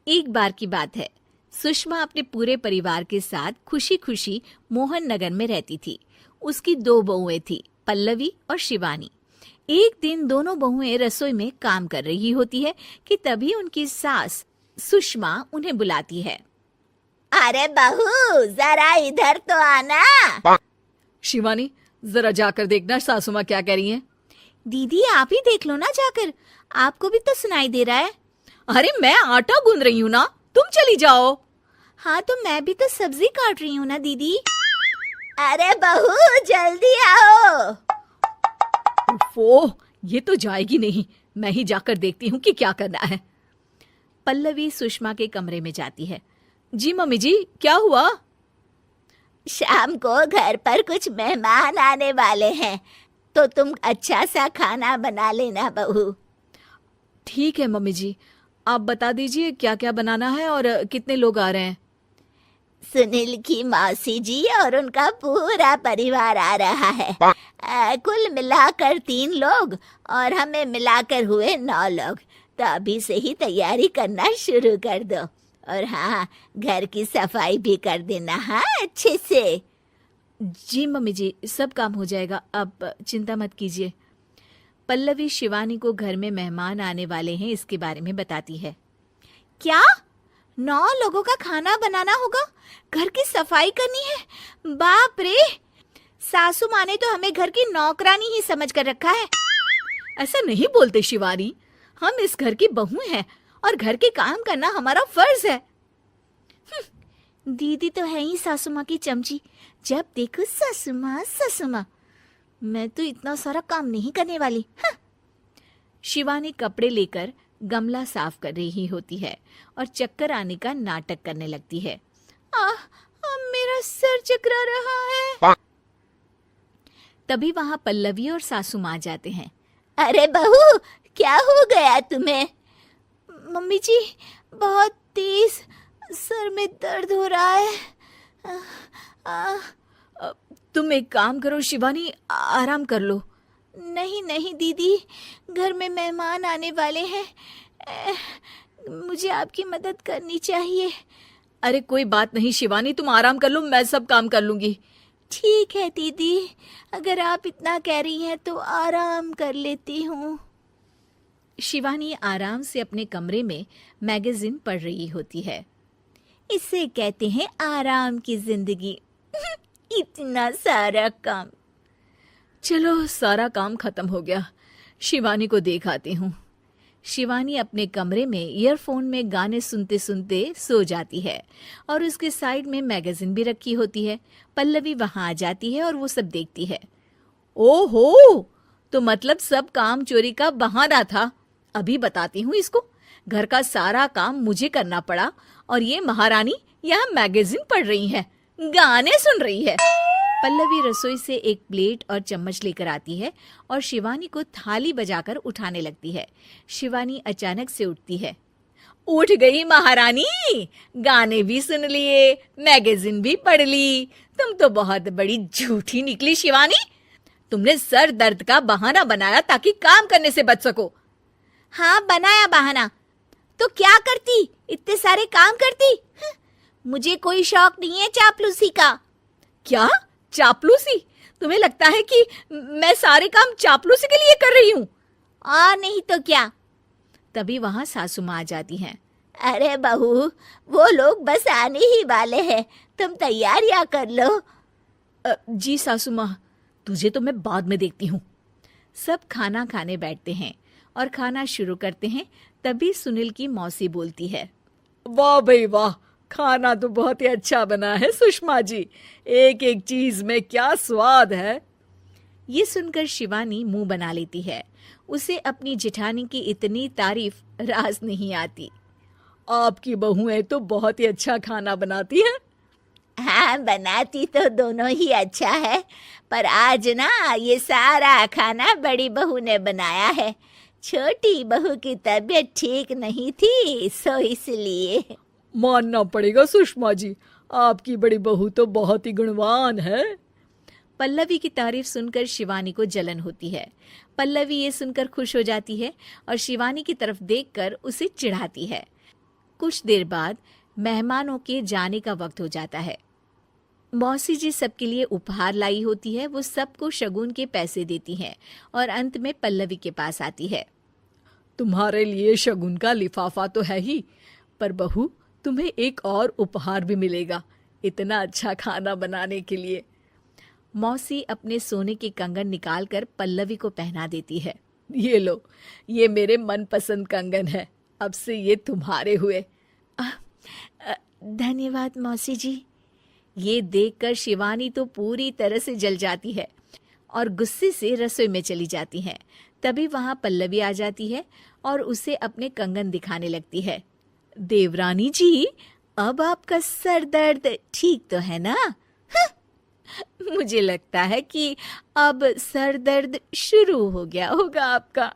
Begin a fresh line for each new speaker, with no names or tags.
एक बार की बात है, सुषमा अपने पूरे परिवार के साथ खुशी खुशी मोहन नगर में रहती थी। उसकी 2 बहुएं थी, पल्लवी और शिवानी। एक दिन दोनों बहुएं रसोई में काम कर रही होती है कि तभी उनकी सास सुषमा उन्हें बुलाती है।
अरे बहू, जरा इधर तो आना।
शिवानी, जरा जाकर देखना सासू माँ क्या कह रही हैं।
दीदी आप ही देख लो ना जाकर, आपको भी तो सुनाई दे रहा है।
अरे मैं आटा गूंद रही हूँ ना, तुम चली जाओ।
हाँ तो मैं भी तो सब्जी काट रही हूँ ना दीदी।
अरे बहू, जल्दी आओ।
ओह, ये तो जाएगी नहीं। मैं ही जाकर देखती हूँ कि क्या करना है।
पल्लवी सुषमा के कमरे में जाती है। जी मम्मी जी, क्या हुआ?
शाम को घर पर कुछ मेहमान आने वाले हैं, तो तुम अच्छा सा खाना बना लेना बहू।
ठीक है मम्मी जी, आप बता दीजिए क्या क्या बनाना है और कितने लोग आ रहे हैं।
सुनील की मौसी जी और उनका पूरा परिवार आ रहा है। कुल मिलाकर 3 लोग और हमें मिलाकर हुए 9 लोग। तो अभी से ही तैयारी करना शुरू कर दो। और हाँ, घर की सफाई भी कर देना, हाँ, अच्छे से।
जी मम्मी जी, सब काम हो जाएगा, आप चिंता मत कीजिए। पल्लवी शिवानी को घर में मेहमान आने वाले हैं इसके बारे में बताती है। क्या 9 लोगों का खाना बनाना होगा, घर की सफाई करनी है? बाप रे, सासू माँ ने तो हमें घर की नौकरानी ही समझ कर रखा है।
ऐसा नहीं बोलते शिवानी, हम इस घर की बहू हैं और घर के काम करना हमारा फर्ज है।
दीदी तो है ही सासू माँ की चमची, जब देखो सासू माँ सासू माँ। मैं तो इतना सारा काम नहीं करने वाली। शिवानी कपड़े लेकर गमला साफ कर रही होती है और चक्कर आने का नाटक करने लगती है। मेरा सर चकरा रहा है। तभी वहां पल्लवी और सासू माँ जाते हैं।
अरे बहू, क्या हो गया तुम्हें?
मम्मी जी, बहुत तेज सर में दर्द हो रहा है।
तुम एक काम करो शिवानी, आराम कर लो।
नहीं नहीं दीदी, घर में मेहमान आने वाले हैं, मुझे आपकी मदद करनी चाहिए।
अरे कोई बात नहीं शिवानी, तुम आराम कर लो, मैं सब काम कर लूंगी।
ठीक है दीदी, अगर आप इतना कह रही हैं तो आराम कर लेती हूँ। शिवानी आराम से अपने कमरे में मैगजीन पढ़ रही होती है। इसे कहते हैं आराम की जिंदगी। इतना सारा काम।
चलो, सारा काम खत्म हो गया, शिवानी को देख आती हूँ।
शिवानी अपने कमरे में ईयरफोन में गाने सुनते सुनते सो जाती है और उसके साइड में मैगजीन भी रखी होती है। पल्लवी वहां आ जाती है और वो सब देखती है।
ओहो, तो मतलब सब काम चोरी का बहाना था। अभी बताती हूँ इसको। घर का सारा काम मुझे करना पड़ा और ये महारानी यहाँ मैगजीन पढ़ रही है, गाने सुन रही है।
पल्लवी रसोई से एक प्लेट और चम्मच लेकर आती है और शिवानी को थाली बजाकर उठाने लगती है। शिवानी अचानक से उठती है।
उठ गई महारानी, गाने भी सुन लिए, मैगजीन भी पढ़ ली। तुम तो बहुत बड़ी झूठी निकली शिवानी। तुमने सर दर्द का बहाना बनाया ताकि काम करने से बच सको।
हाँ, बनाया बहाना, तो क्या करती, इतने सारे काम करती। मुझे कोई शौक नहीं है चापलूसी का।
क्या चापलूसी? तुम्हें लगता है कि मैं सारे काम चापलूसी के लिए कर रही हूँ?
और नहीं तो क्या। तभी वहां सासू माँ आ जाती हैं।
अरे बहू, वो लोग बस आने ही वाले हैं, तुम तैयारियां कर लो।
जी सासू माँ, तुझे तो मैं बाद में देखती हूँ।
सब खाना खाने बैठते हैं और खाना शुरू करते हैं। तभी सुनील की मौसी बोलती है।
वाह भाई वाह, खाना तो बहुत ही अच्छा बना है सुषमा जी, एक एक चीज में क्या स्वाद है।
ये सुनकर शिवानी मुंह बना लेती है। उसे अपनी जेठानी की इतनी तारीफ रास नहीं आती।
आपकी बहुएं तो बहुत ही अच्छा खाना बनाती हैं।
हाँ, बनाती तो दोनों ही अच्छा है, पर आज ना ये सारा खाना बड़ी बहू ने बनाया है। छोटी बहू की तबीयत ठीक नहीं थी, सो इसलिए।
मानना पड़ेगा सुषमा जी, आपकी बड़ी बहू तो बहुत ही गुणवान है।
पल्लवी की तारीफ सुनकर शिवानी को जलन होती है। पल्लवी ये सुनकर खुश हो जाती है और शिवानी की तरफ देखकर उसे चिढ़ाती है। कुछ देर बाद मेहमानों के जाने का वक्त हो जाता है। मौसी जी सबके लिए उपहार लाई होती है। वो सबको शगुन के पैसे देती हैं और अंत में पल्लवी के पास आती है।
तुम्हारे लिए शगुन का लिफाफा तो है ही, पर बहू तुम्हें एक और उपहार भी मिलेगा इतना अच्छा खाना बनाने के लिए।
मौसी अपने सोने के कंगन निकालकर पल्लवी को पहना देती है।
ये लो, ये मेरे मनपसंद कंगन है, अब से ये तुम्हारे हुए।
धन्यवाद मौसी जी। ये देखकर शिवानी तो पूरी तरह से जल जाती है और गुस्से से रसोई में चली जाती है। तभी वहां पल्लवी आ जाती है और उसे अपने कंगन दिखाने लगती है।
देवरानी जी,
अब आपका सर दर्द ठीक तो है ना? मुझे लगता है कि अब सर दर्द शुरू हो गया होगा आपका।